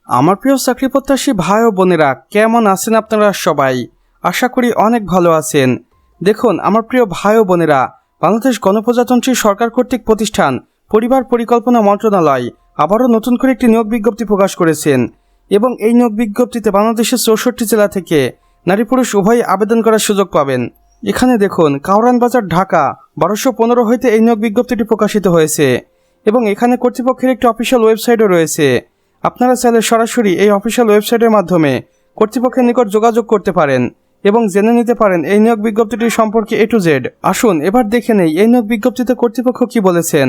আমার প্রিয় চাকরি প্রত্যাশী ভাই ও বোনেরা, কেমন আছেন আপনারা সবাই? আশা করি অনেক ভালো আছেন। দেখুন আমার প্রিয় ভাই ও বোনেরা, বাংলাদেশ গণপ্রজাতন্ত্রী সরকার কর্তৃক প্রতিষ্ঠান পরিবার পরিকল্পনা মন্ত্রণালয় আবারও নতুন করে একটি নিয়োগ বিজ্ঞপ্তি প্রকাশ করেছেন এবং এই নিয়োগ বিজ্ঞপ্তিতে বাংলাদেশের 64 জেলা থেকে নারী পুরুষ উভয়ই আবেদন করার সুযোগ পাবেন। এখানে দেখুন কাউরান বাজার, ঢাকা 1215 হইতে এই নিয়োগ বিজ্ঞপ্তিটি প্রকাশিত হয়েছে এবং এখানে কর্তৃপক্ষের একটি অফিসিয়াল ওয়েবসাইটও রয়েছে। আপনারা চাইলে সরাসরি এই অফিসিয়াল ওয়েবসাইটের মাধ্যমে কর্তৃপক্ষের নিকট যোগাযোগ করতে পারেন এবং জেনে নিতে পারেন এই নিয়োগ বিজ্ঞপ্তিটি সম্পর্কে A to Z। আসুন এবার দেখে নেই এই নিয়োগ বিজ্ঞপ্তিতে কর্তৃপক্ষ কি বলেছেন।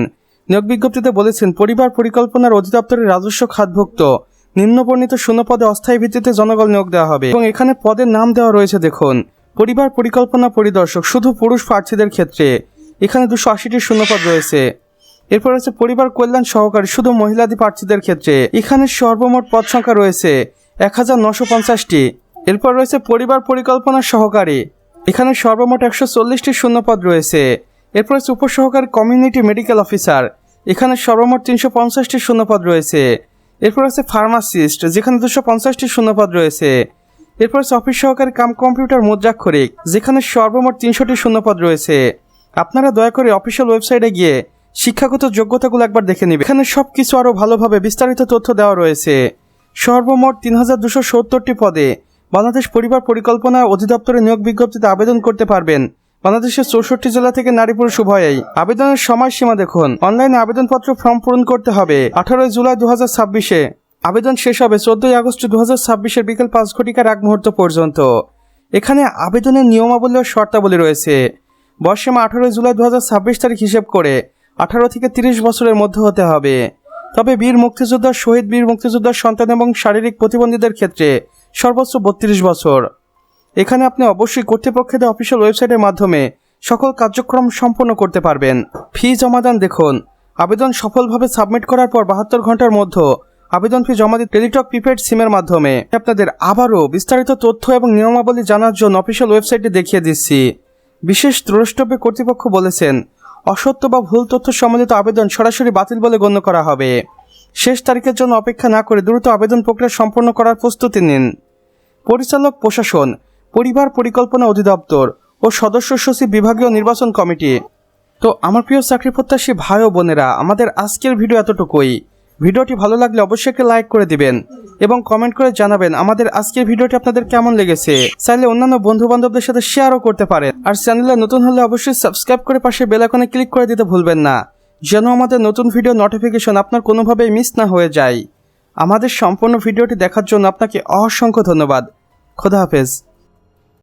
নিয়োগ বিজ্ঞপ্তিতে বলেছেন, পরিবার পরিকল্পনার অধিদপ্তরের রাজস্ব খাতভুক্ত নিম্নবর্ণিত শূন্যপদে অস্থায়ী ভিত্তিতে জনবল নিয়োগ দেওয়া হবে এবং এখানে পদের নাম দেওয়া রয়েছে। দেখুন, পরিবার পরিকল্পনা পরিদর্শক শুধু পুরুষ প্রার্থীদের ক্ষেত্রে এখানে 280টি শূন্যপদ রয়েছে। এরপর আছে পরিবার কল্যাণ সহকারী শুধু মহিলাদি প্রার্থীদের ক্ষেত্রে, এখানে সর্বমোট পদ সংখ্যা রয়েছে 1950টি। এরপর রয়েছে পরিবার পরিকল্পনা সহকারী, এখানে সর্বমোট 140টি শূন্যপদ রয়েছে। এরপর আছে উপসহকারী কমিউনিটি মেডিকেল অফিসার, এখানে সর্বমোট 350টি শূন্যপদ রয়েছে। এরপর আছে ফার্মাসিস্ট, যেখানে 250টি শূন্যপদ রয়েছে। এরপর আছে অফিস সহকারী কাম কম্পিউটার মুদ্রাক্ষরিক, যেখানে সর্বমোট 300টি শূন্যপদ রয়েছে। আপনারা দয়া করে অফিসিয়াল ওয়েবসাইটে গিয়ে শিক্ষাগত যোগ্যতাগুলো একবার দেখে নেবেন। এখানে সবকিছু আরও ভালোভাবে বিস্তারিত তথ্য দেওয়া রয়েছে। সর্বমোট 3270টি পদে বাংলাদেশ পরিবার পরিকল্পনা অধিদপ্তরের নিয়োগ বিজ্ঞপ্তিতে আবেদন করতে পারবেন বাংলাদেশের 64 জেলা থেকে নারী পুরুষ উভয়েই। আবেদনের সময়সীমা দেখুন, অনলাইনে আবেদনপত্র ফর্ম পূরণ করতে হবে 18 জুলাই 2026-এ। আবেদন শেষ হবে 14 আগস্ট 2026-এর বিকেল 5 ঘটিকার আগ মুহূর্ত পর্যন্ত। এখানে আবেদনের নিয়মাবলী ও শর্তাবলী রয়েছে। বয়সসীমা 18 জুলাই 2026 তারিখ হিসেব করে 18 থেকে 30 বছরের মধ্যে হতে হবে। তবে বীর মুক্তিযোদ্ধা, শহীদ বীর মুক্তিযোদ্ধার সন্তান এবং শারীরিক প্রতিবন্ধীদের ক্ষেত্রে সর্বোচ্চ 32 বছর। এখানে আপনি অবশ্যই কর্তৃপক্ষের অফিসিয়াল ওয়েবসাইটের মাধ্যমে সকল কার্যক্রম সম্পন্ন করতে পারবেন। ফি জমাদান দেখুন, আবেদন সফলভাবে সাবমিট করার পর 72 ঘন্টার মধ্যে আবেদন ফি জমা দিয়ে টেলিটক প্রিপেড সিমের মাধ্যমে। আপনাদের আবারও বিস্তারিত তথ্য এবং নিয়মাবলী জানার জন্য অফিসিয়াল ওয়েবসাইটে দেখিয়ে দিচ্ছি। বিশেষ দ্রষ্টব্যে কর্তৃপক্ষ বলেছেন, অসত্য বা ভুল তথ্য সম্বলিত আবেদন সরাসরি বাতিল বলে গণ্য করা হবে। শেষ তারিখের জন্য অপেক্ষা না করে দ্রুত আবেদন প্রক্রিয়া সম্পন্ন করার প্রস্তুতি নিন। পরিচালক প্রশাসন, পরিবার পরিকল্পনা অধিদপ্তর ও সদস্য সচিব বিভাগীয় নির্বাচন কমিটি। তো আমার প্রিয় চাকরি প্রত্যাশী ভাই ও বোনেরা, আমাদের আজকের ভিডিও এতটুকুই। ভিডিওটি ভালো লাগলে অবশ্যই একটা লাইক করে দিবেন এবং কমেন্ট করে জানাবেন আমাদের আজকের ভিডিওটি আপনাদের কেমন লেগেছে। চাইলে অন্যান্য বন্ধু বান্ধবদের সাথে শেয়ারও করতে পারেন। আর চ্যানেলে নতুন হলে অবশ্যই সাবস্ক্রাইব করে পাশে বেল আইকনে ক্লিক করে দিতে ভুলবেন না, যেন আমাদের নতুন ভিডিও নোটিফিকেশন আপনার কোনোভাবেই মিস না হয়ে যায়। আমাদের সম্পূর্ণ ভিডিওটি দেখার জন্য আপনাকে অসংখ্য ধন্যবাদ। খোদা হাফেজ।